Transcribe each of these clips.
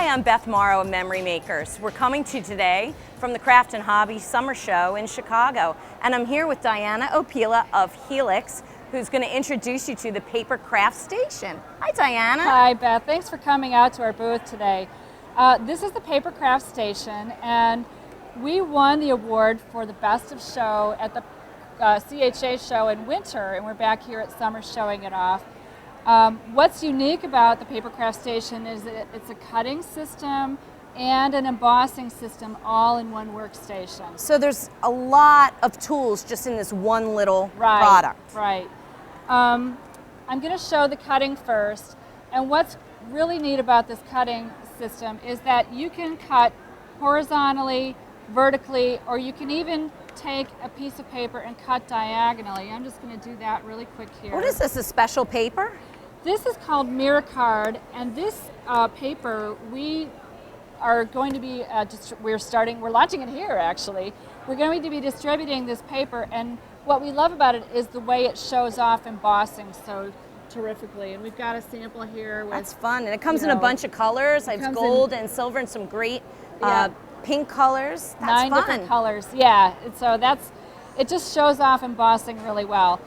I'm Beth Morrow of Memory Makers. We're coming to you today from the Craft and Hobby Summer Show in Chicago. And I'm here with Diana Opila of Helix, who's going to introduce you to the Paper Craft Station. Hi, Diana. Hi, Beth. Thanks for coming out to our booth today. This is the Paper Craft Station, and we won the award for the Best of Show at the CHA show in winter, and we're back here at summer showing it off. What's unique about the Paper Craft Station is that it's a cutting system and an embossing system all in one workstation. So there's a lot of tools just in this one little product. Right. I'm going to show the cutting first, and what's really neat about this cutting system is that you can cut horizontally, vertically, or you can even take a piece of paper and cut diagonally. I'm just going to do that really quick here. What is this, a special paper? This is called Mirror Card, and this paper we are going to be we're launching it here actually. We're going to be distributing this paper, and what we love about it is the way it shows off embossing so terrifically. And we've got a sample here with, that's fun, and it comes in a bunch of colors. It's gold and silver and some great pink colors. That's 9 fun. different colors, yeah. And so it just shows off embossing really well.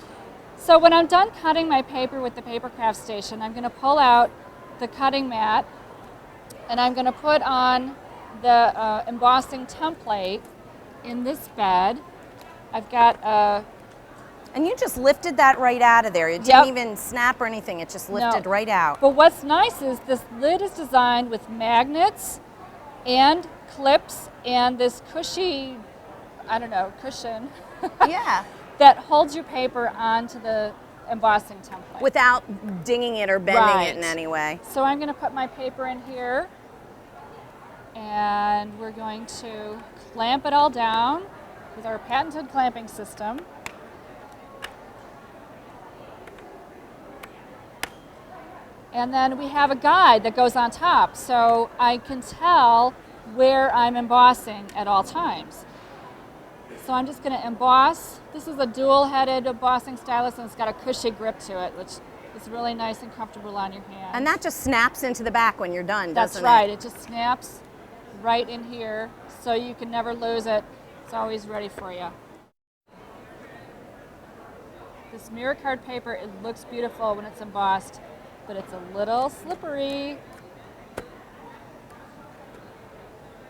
So when I'm done cutting my paper with the Paper Craft Station, I'm going to pull out the cutting mat, and I'm going to put on the embossing template in this bed. I've got and you just lifted that right out of there. It didn't even snap or anything. It just lifted right out. But what's nice is this lid is designed with magnets and clips and this cushy, cushion. Yeah. That holds your paper onto the embossing template. Without dinging it or bending it in any way. So I'm going to put my paper in here, and we're going to clamp it all down with our patented clamping system. And then we have a guide that goes on top, so I can tell where I'm embossing at all times. So I'm just going to emboss. This is a dual-headed embossing stylus, and it's got a cushy grip to it, which is really nice and comfortable on your hand. And that just snaps into the back when you're done, doesn't it? That's right. It just snaps right in here, so you can never lose it. It's always ready for you. This mirror card paper, it looks beautiful when it's embossed, but it's a little slippery.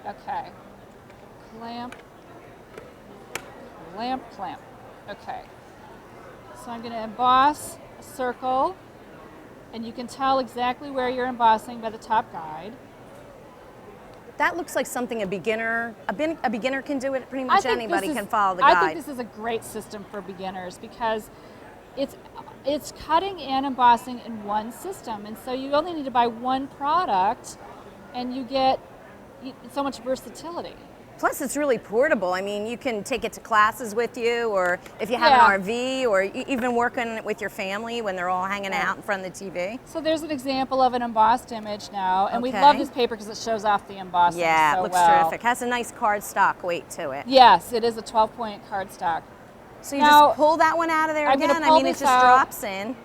Okay. Clamp. Clamp. Okay. So I'm going to emboss a circle, and you can tell exactly where you're embossing by the top guide. That looks like something a beginner can do it. Pretty much anybody can follow the guide. I think this is a great system for beginners because it's cutting and embossing in one system, and so you only need to buy one product, and you get so much versatility. Plus, it's really portable. I mean, you can take it to classes with you, or if you have an RV, or even working with your family when they're all hanging out in front of the TV. So there's an example of an embossed image now, and we love this paper because it shows off the embossing so well. It looks terrific. Has a nice cardstock weight to it. Yes, it is a 12-point cardstock. So you just pull that one out of there again? I mean, it just drops in.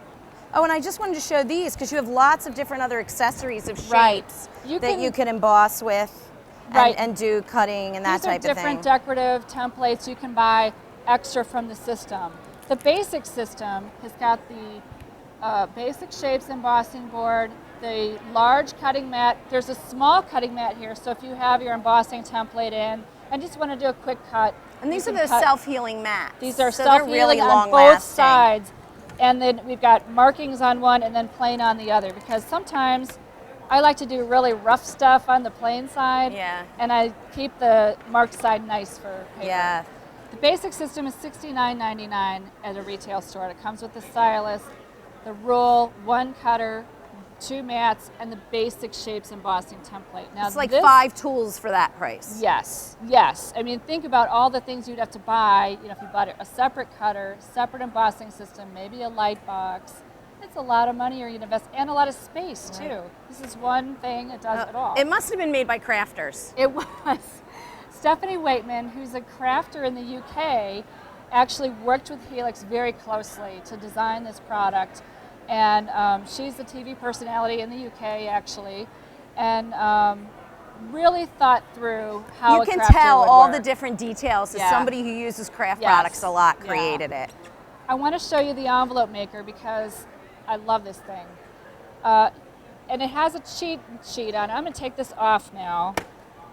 Oh, and I just wanted to show these because you have lots of different other accessories of shapes that you can emboss with. And do cutting and that type of thing. These are different decorative templates you can buy extra from the system. The basic system has got the basic shapes embossing board, the large cutting mat. There's a small cutting mat here, so if you have your embossing template in and just want to do a quick cut. And these are the self-healing mats. These are self-healing on both sides. And then we've got markings on one and then plain on the other, because sometimes I like to do really rough stuff on the plain side, and I keep the marked side nice for paper. Yeah. The basic system is $69.99 at a retail store. It comes with the stylus, the rule, one cutter, 2 mats, and the basic shapes embossing template. Now, it's like 5 tools for that price. Yes. I mean, think about all the things you'd have to buy. If you bought a separate cutter, separate embossing system, maybe a light box. It's a lot of money you're going to invest, and a lot of space, too. This is one thing, it does it all. It must have been made by crafters. It was. Stephanie Waitman, who's a crafter in the UK, actually worked with Helix very closely to design this product. And she's a TV personality in the UK, actually. And really thought through how You a can crafter tell would all work. the different details as Yeah. somebody who uses craft Yes. products a lot Yeah. created it. I want to show you the envelope maker because I love this thing. And it has a cheat sheet on it. I'm going to take this off now.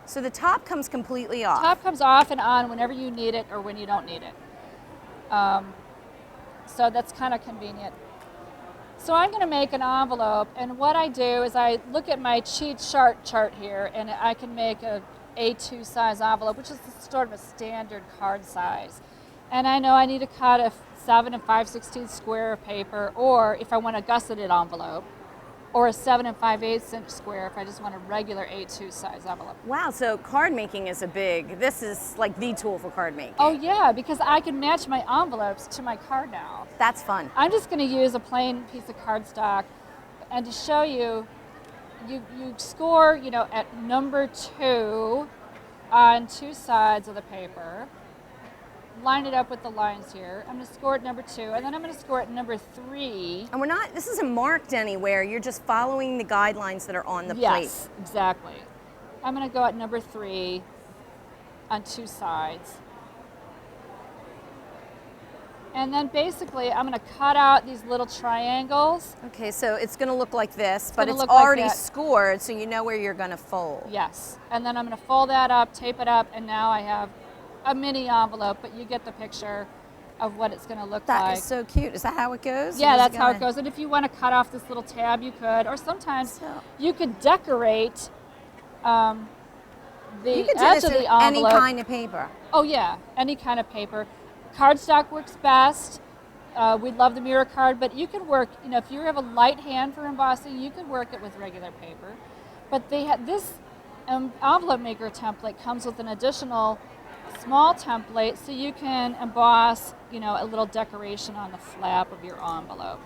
So the top comes completely off. Top comes off and on whenever you need it or when you don't need it. So that's kind of convenient. So I'm going to make an envelope, and what I do is I look at my cheat chart here, and I can make a A2 size envelope, which is sort of a standard card size. And I know I need to cut a 7 5/16 square of paper, or if I want a gusseted envelope, or a 7 5/8 inch square if I just want a regular A2 size envelope. Wow, so card making is this is like the tool for card making. Oh yeah, because I can match my envelopes to my card now. That's fun. I'm just going to use a plain piece of cardstock, and to show you, you score, at number 2 on 2 sides of the paper. Line it up with the lines here. I'm going to score at number 2, and then I'm going to score at number 3. And this isn't marked anywhere. You're just following the guidelines that are on the plate. Yes, exactly. I'm going to go at number 3 on 2 sides. And then basically I'm going to cut out these little triangles. Okay, so it's going to look like this, but it's look like already that. scored, so you know where you're going to fold. Yes. And then I'm going to fold that up, tape it up, and now I have a mini envelope, but you get the picture of what it's going to look like. That is so cute. Is that how it goes? Yeah, that's how it goes. And if you want to cut off this little tab, you could. Or sometimes you could decorate the You could do edge this of with the envelope. any kind of paper. Oh yeah, any kind of paper. Cardstock works best. We love the mirror card, but you could work, if you have a light hand for embossing, you could work it with regular paper. But this envelope maker template comes with an additional small template, so you can emboss, a little decoration on the flap of your envelope,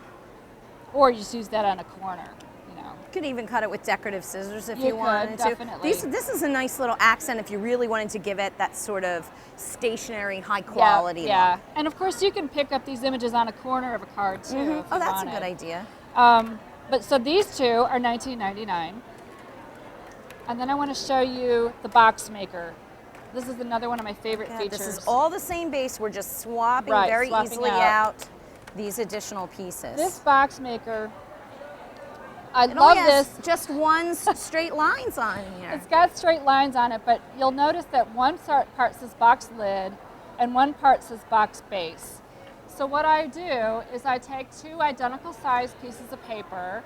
or you just use that on a corner. You could even cut it with decorative scissors if You you wanted could, to. definitely. This is a nice little accent if you really wanted to give it that sort of stationary, high quality Yeah. look. And of course, you can pick up these images on a corner of a card too. If Oh, you that's a wanted. good idea. But so these two are $19.99. And then I want to show you the box maker. This is another one of my favorite Yeah, features. this is all the same base. We're just swapping Right, very swapping easily out. out these additional pieces. This box maker, I it love only has this. just one straight lines on here. It's got straight lines on it, but you'll notice that one part says box lid and one part says box base. So what I do is I take 2 identical sized pieces of paper,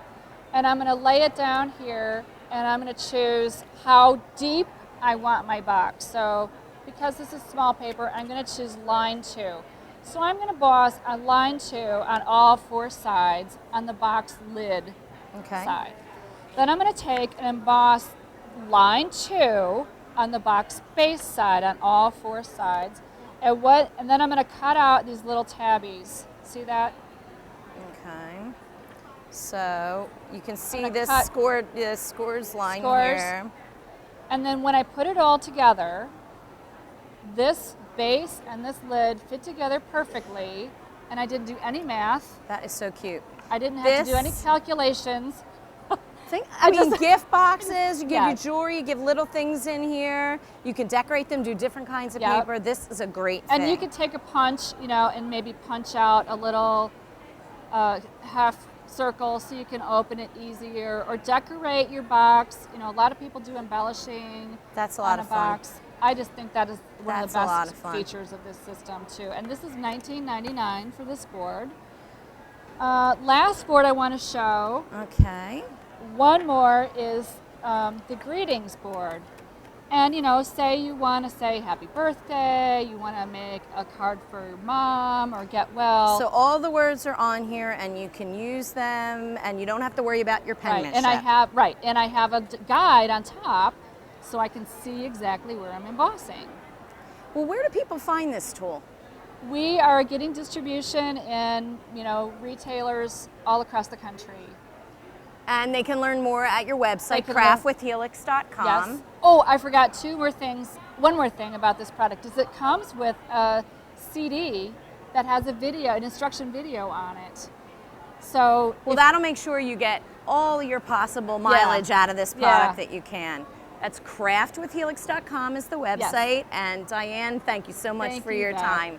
and I'm going to lay it down here, and I'm going to choose how deep I want my box. So because this is small paper, I'm going to choose line 2. So I'm going to emboss on line 2 on all 4 sides on the box lid side. Then I'm going to take and emboss line 2 on the box base side on all 4 sides. And then I'm going to cut out these little tabbies. See that? Okay. So you can see gonna this cut scores line scores. here. And then when I put it all together, this base and this lid fit together perfectly, and I didn't do any math. That is so cute. I didn't have to do any This- calculations. I mean, gift boxes, you give your Yes. jewelry, you give little things in here. You can decorate them, do different kinds of Yep. paper. This is a great And thing. you could take a punch, and maybe punch out a little half circle so you can open it easier, or decorate your box. A lot of people do embellishing. That's a lot on of a fun. box. I just think that is one That's of a the lot best of fun. features of this system too. And this is $19.99 for this board. Last board I want to show. Okay. One more is the greetings board. And say you want to say happy birthday, you want to make a card for your mom or get well. So all the words are on here, and you can use them, and you don't have to worry about your penmanship. And I have a guide on top, so I can see exactly where I'm embossing. Well, where do people find this tool? We are getting distribution in retailers all across the country. And they can learn more at your website, can learn- craftwithhelix.com. Yes. Oh, I forgot 2 more things. One more thing about this product is it comes with a CD that has a video, an instruction video on it. So Well, that'll make sure you get all your possible mileage out of this product that you can. That's craftwithhelix.com is the website. And Diane, thank you so much Thank for you, your Beth. time.